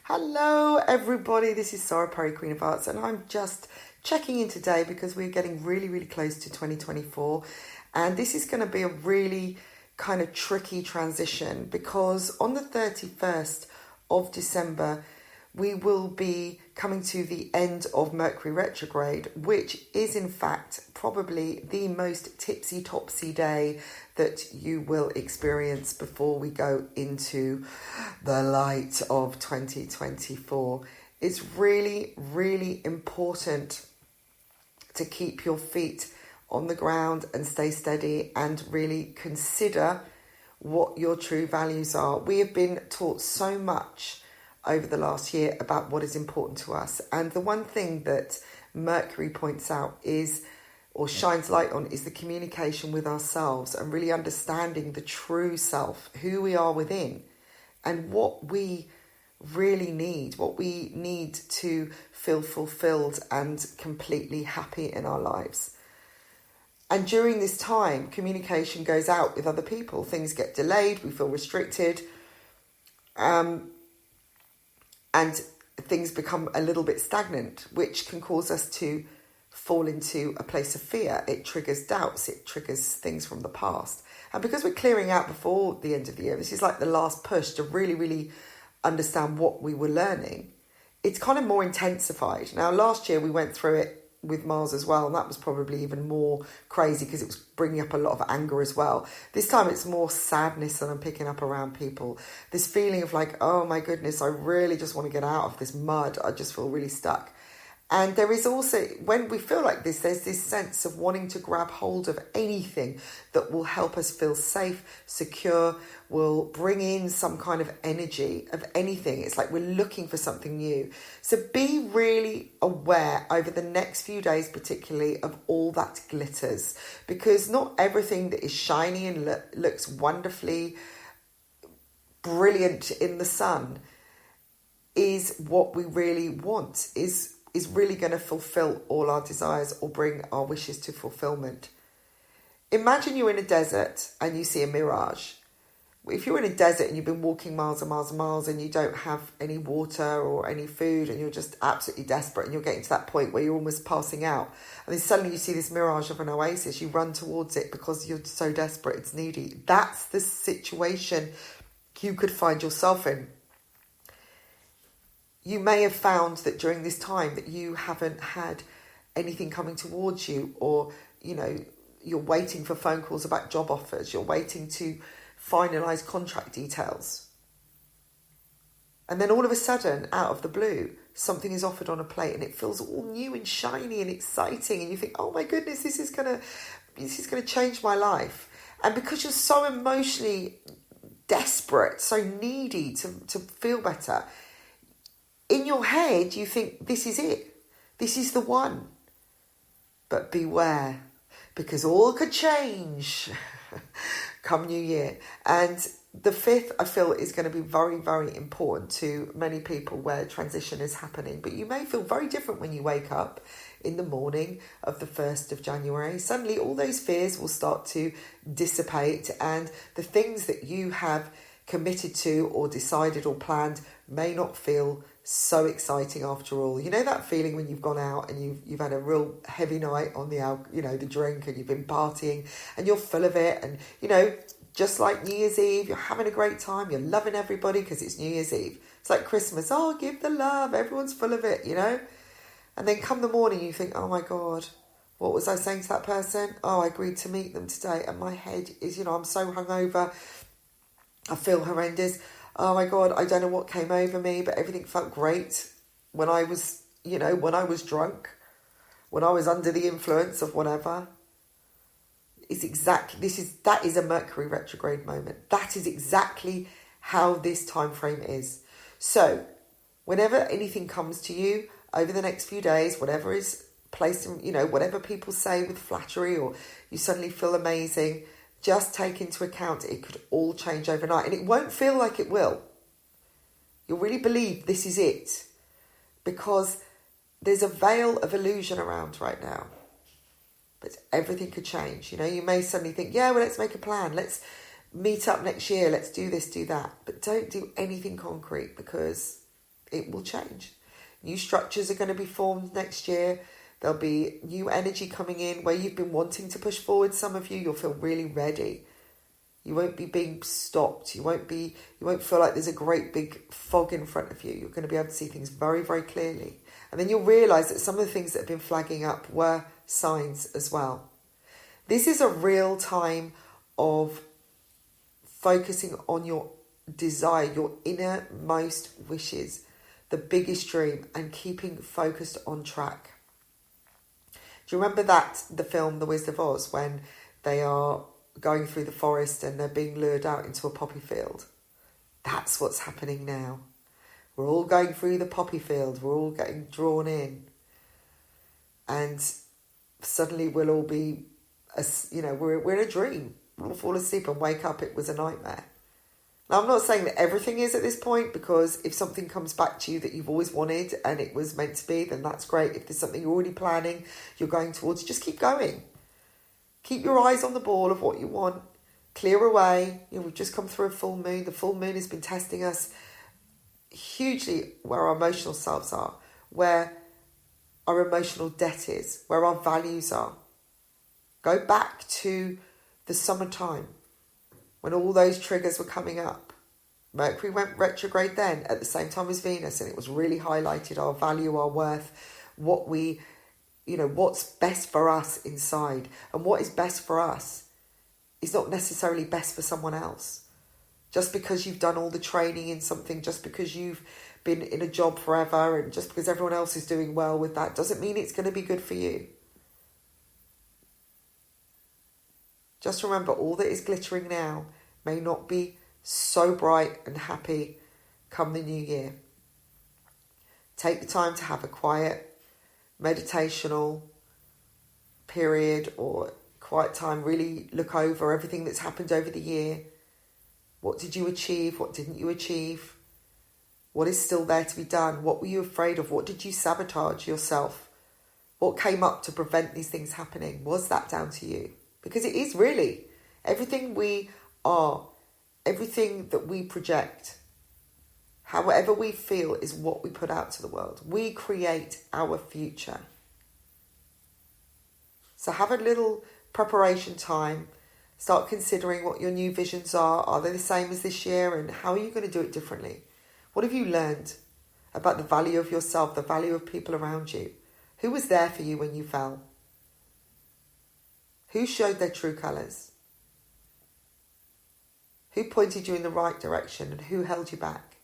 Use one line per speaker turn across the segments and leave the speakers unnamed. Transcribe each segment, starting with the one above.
Hello everybody, this is Sara, Queen of Hearts, and I'm just checking in today because we're getting really close to 2024, and this is going to be a really kind of tricky transition because on the 31st of December we will be coming to the end of Mercury Retrograde, which is in fact probably the most tipsy-topsy day that you will experience before we go into the light of 2024. It's really important to keep your feet on the ground and stay steady and really consider what your true values are. We have been taught so much over the last year about what is important to us. And the one thing that Mercury points out is, or shines light on, is the communication with ourselves and really understanding the true self, who we are within and what we really need, what we need to feel fulfilled and completely happy in our lives. And during this time, communication goes out with other people. Things get delayed, we feel restricted, and things become a little bit stagnant, which can cause us to fall into a place of fear. It triggers doubts, it triggers things from the past. And because we're clearing out before the end of the year, this is like the last push to really understand what we were learning. It's kind of more intensified. Now, last year we went through it with Mars as well, and that was probably even more crazy because it was bringing up a lot of anger as well. This time it's more sadness that I'm picking up around people. This feeling of like, oh my goodness, I really just want to get out of this mud. I just feel really stuck. And there is also, when we feel like this, there's this sense of wanting to grab hold of anything that will help us feel safe, secure, will bring in some kind of energy of anything. It's like we're looking for something new. So be really aware over the next few days, particularly, of all that glitters, because not everything that is shiny and looks wonderfully brilliant in the sun is what we really want, is really going to fulfill all our desires or bring our wishes to fulfillment. Imagine you're in a desert and you see a mirage. If you're in a desert and you've been walking miles and miles and miles and you don't have any water or any food and you're just absolutely desperate and you're getting to that point where you're almost passing out, and then suddenly you see this mirage of an oasis, you run towards it because you're so desperate, it's needy. That's the situation you could find yourself in. You may have found that during this time that you haven't had anything coming towards you, or, you're waiting for phone calls about job offers. You're waiting to finalise contract details. And then all of a sudden, out of the blue, something is offered on a plate and it feels all new and shiny and exciting. And you think, oh my goodness, this is gonna change my life. And because you're so emotionally desperate, so needy to feel better, in your head, you think, this is it. This is the one. But beware, because all could change come New Year. And the 5th, I feel, is going to be very important to many people where transition is happening. But you may feel very different when you wake up in the morning of the 1st of January. Suddenly, all those fears will start to dissipate, and the things that you have committed to or decided or planned may not feel so exciting after all. You know that feeling when you've gone out and you've had a real heavy night on the drink, and you've been partying and you're full of it, and just like New Year's Eve, you're having a great time, you're loving everybody because it's New Year's Eve. It's like Christmas, oh, give the love, everyone's full of it, and then come the morning you think, oh my God, what was I saying to that person? Oh, I agreed to meet them today, and my head is, I'm so hungover, I feel horrendous. Oh my God, I don't know what came over me, but everything felt great when I was, when I was drunk, when I was under the influence of whatever. That is a Mercury retrograde moment. That is exactly how this time frame is. So whenever anything comes to you over the next few days, whatever is placed in, whatever people say with flattery, or you suddenly feel amazing, just take into account it could all change overnight, and it won't feel like it will. You'll really believe this is it, because there's a veil of illusion around right now. But everything could change. You may suddenly think, yeah, well, let's make a plan. Let's meet up next year. Let's do this, do that. But don't do anything concrete, because It will change. New structures are going to be formed next year. There'll be new energy coming in where you've been wanting to push forward. Some of you'll feel really ready. You won't be being stopped. You won't feel like there's a great big fog in front of you. You're going to be able to see things very, very clearly. And then you'll realise that some of the things that have been flagging up were signs as well. This is a real time of focusing on your desire, your innermost wishes, the biggest dream, and keeping focused on track. Do you remember the film The Wizard of Oz, when they are going through the forest and they're being lured out into a poppy field? That's what's happening now. We're all going through the poppy field. We're all getting drawn in. And suddenly we'll all be, we're in a dream. We'll fall asleep and wake up. It was a nightmare. Now, I'm not saying that everything is at this point, because if something comes back to you that you've always wanted and it was meant to be, then that's great. If there's something you're already planning, you're going towards, just keep going. Keep your eyes on the ball of what you want. Clear away. We've just come through a full moon. The full moon has been testing us hugely where our emotional selves are, where our emotional debt is, where our values are. Go back to the summertime when all those triggers were coming up. Mercury went retrograde then at the same time as Venus, and it was really highlighted our value, our worth, what's best for us inside. And what is best for us is not necessarily best for someone else. Just because you've done all the training in something, just because you've been in a job forever, and just because everyone else is doing well with that, doesn't mean it's going to be good for you. Just remember, all that is glittering now may not be so bright and happy come the new year. Take the time to have a quiet, meditational period or quiet time. Really look over everything that's happened over the year. What did you achieve? What didn't you achieve? What is still there to be done? What were you afraid of? What did you sabotage yourself? What came up to prevent these things happening? Was that down to you? Because it is really. Everything we are, everything that we project, however we feel, is what we put out to the world. We create our future. So have a little preparation time. Start considering what your new visions are. Are they the same as this year? And how are you going to do it differently? What have you learned about the value of yourself, the value of people around you? Who was there for you when you fell? Who showed their true colours? Who pointed you in the right direction, and who held you back?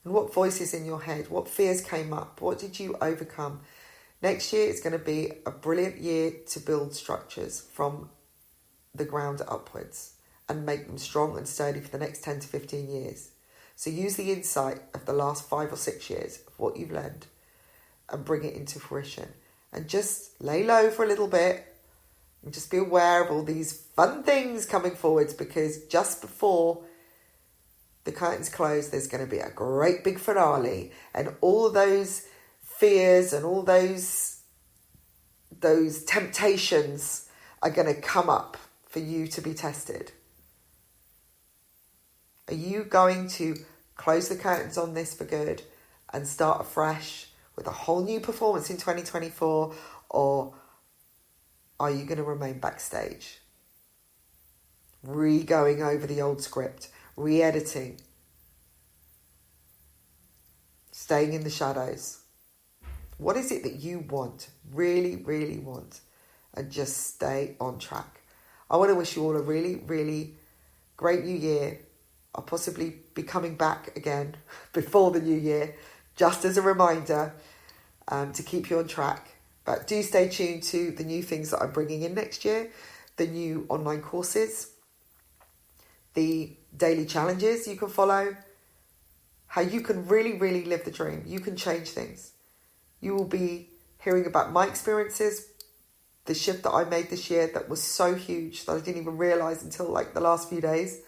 And what voices in your head? What fears came up? What did you overcome? Next year is going to be a brilliant year to build structures from the ground upwards and make them strong and sturdy for the next 10 to 15 years. So use the insight of the last 5 or 6 years of what you've learned and bring it into fruition. And just lay low for a little bit and just be aware of all these fun things coming forwards, because just before the curtains close, there's going to be a great big finale, and all those fears and all those temptations are going to come up for you to be tested. Are you going to close the curtains on this for good and start afresh with a whole new performance in 2024, or are you going to remain backstage, re-going over the old script, re-editing, staying in the shadows? What is it that you want, really, really want, and just stay on track? I want to wish you all a really, really great new year. I'll possibly be coming back again before the new year, just as a reminder to keep you on track. But do stay tuned to the new things that I'm bringing in next year, the new online courses, the daily challenges you can follow, how you can really, really live the dream. You can change things. You will be hearing about my experiences, the shift that I made this year that was so huge that I didn't even realise until like the last few days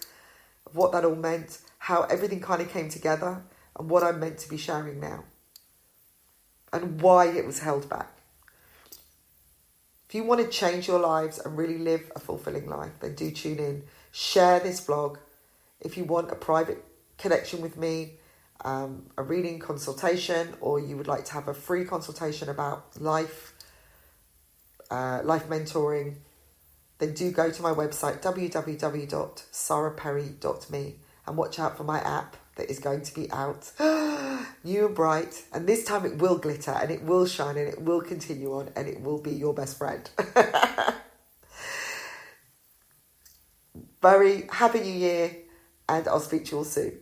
of what that all meant, how everything kind of came together, and what I'm meant to be sharing now, and why it was held back. If you want to change your lives and really live a fulfilling life, then do tune in. Share this vlog. If you want a private connection with me a reading consultation, or you would like to have a free consultation about life mentoring, then do go to my website www.saraperry.me and watch out for my app that is going to be out new and bright, and this time it will glitter and it will shine and it will continue on and it will be your best friend. Very happy new year, and I'll speak to you all soon.